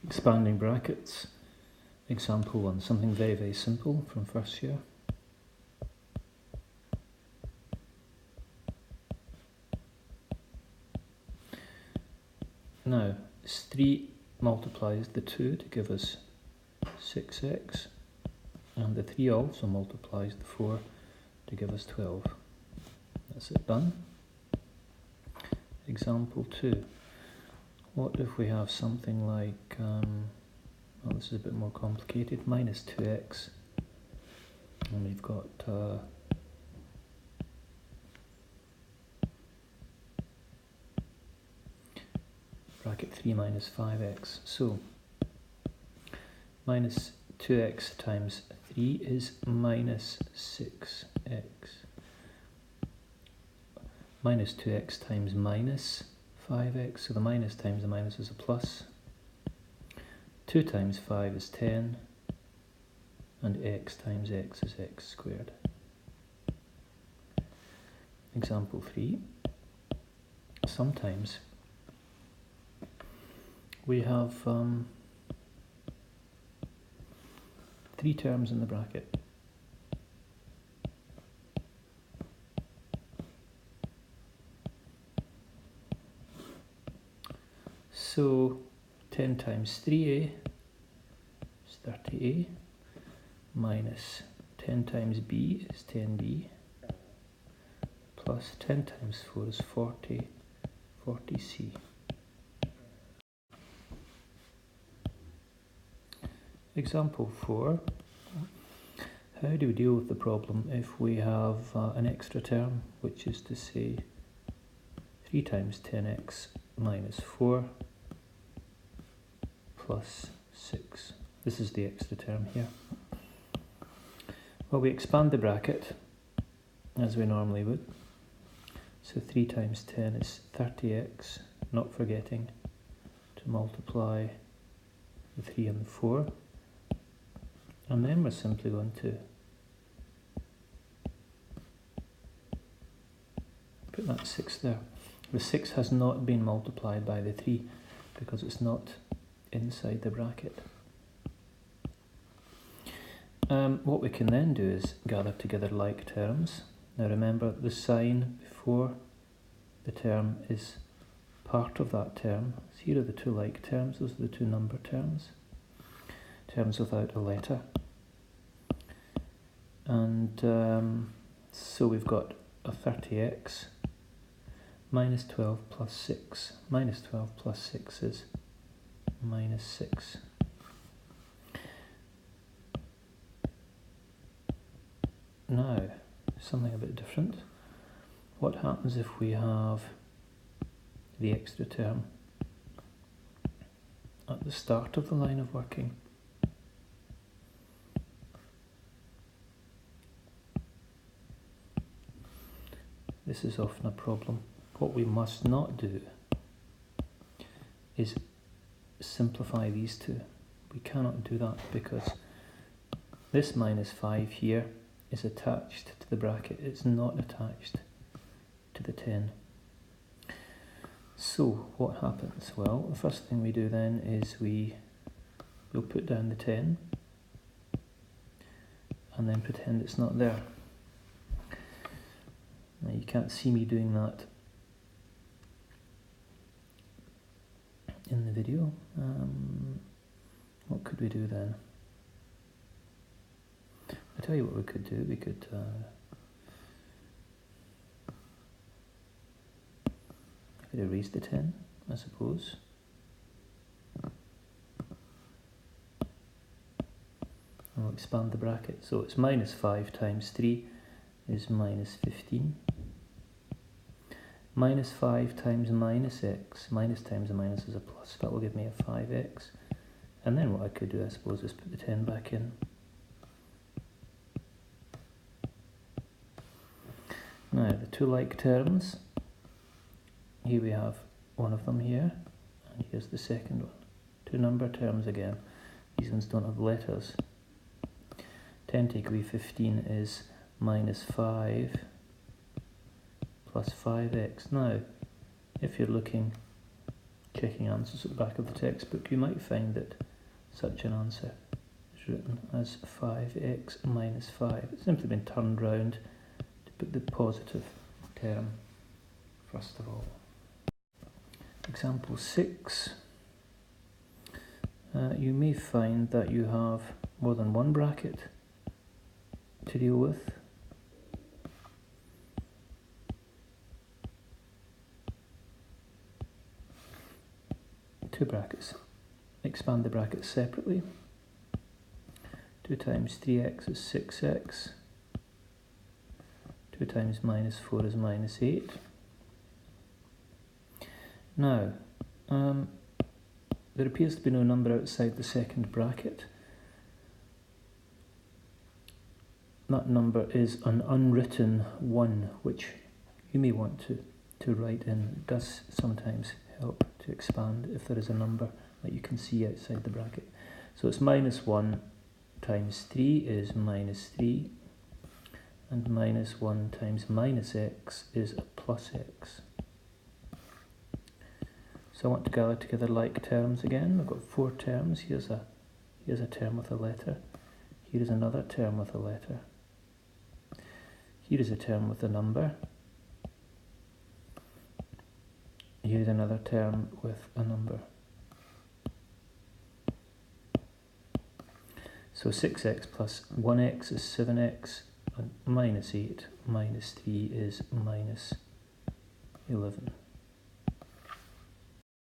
Expanding brackets. Example 1, something very, very simple from first year. Now, 3 multiplies the 2 to give us 6x, and the 3 also multiplies the 4 to give us 12. That's it done. Example 2. What if we have something like, well, this is a bit more complicated, minus 2x, and we've got bracket 3 minus 5x. So, minus 2x times 3 is minus 6x. Minus 2x times minus 5x, so the minus times the minus is a plus. 2 times 5 is 10, and x times x is x squared. Example 3. Sometimes we have 3 terms in the bracket. So 10 times 3a is 30a, minus 10 times b is 10b, plus 10 times 4 is 40c. Example 4. How do we deal with the problem if we have an extra term, which is to say 3 times 10x minus 4 plus 6. This is the extra term here. Well, we expand the bracket as we normally would. So 3 times 10 is 30x, not forgetting to multiply the 3 and the 4. And then we're simply going to put that 6 there. The 6 has not been multiplied by the 3 because it's not inside the bracket. What we can then do is gather together like terms. Now remember, the sign before the term is part of that term. So here are the 2 like terms, those are the 2 number terms. Terms without a letter. And so we've got a 30x minus 12 plus 6. Minus 12 plus 6 is minus 6. Now, something a bit different. What happens if we have the extra term at the start of the line of working? This is often a problem. What we must not do is simplify these two. We cannot do that because this minus 5 here is attached to the bracket. It's not attached to the 10. So what happens? Well, the first thing we do then is we'll put down the 10 and then pretend it's not there. Now you can't see me doing that in the video. What could we do then? I'll tell you what we could do. We could erase the 10, I suppose. And we'll expand the bracket. So it's minus 5 times 3 is minus 15. Minus 5 times minus x, minus times a minus is a plus, that will give me a 5x. And then what I could do, I suppose, is put the 10 back in. Now, the 2 like terms, here we have one of them here, and here's the second one. 2 number terms again, these ones don't have letters. 10 take away 15 is minus 5 plus 5x. Now, if you're looking checking answers at the back of the textbook, you might find that such an answer is written as 5x minus 5. It's simply been turned round to put the positive term first of all. Example 6. You may find that you have more than one bracket to deal with. Two brackets. Expand the brackets separately. 2 times 3x is 6x. 2 times minus 4 is minus 8. Now, there appears to be no number outside the second bracket. That number is an unwritten 1, which you may want to write in. It does sometimes help to expand if there is a number that you can see outside the bracket. So it's minus 1 times 3 is minus 3, and minus 1 times minus x is a plus x. So I want to gather together like terms again. I've got 4 terms. Here's a term with a letter. Here is another term with a letter. Here is a term with a number. Here is another term with a number. So 6x plus 1x is 7x, and minus 8 minus 3 is minus 11.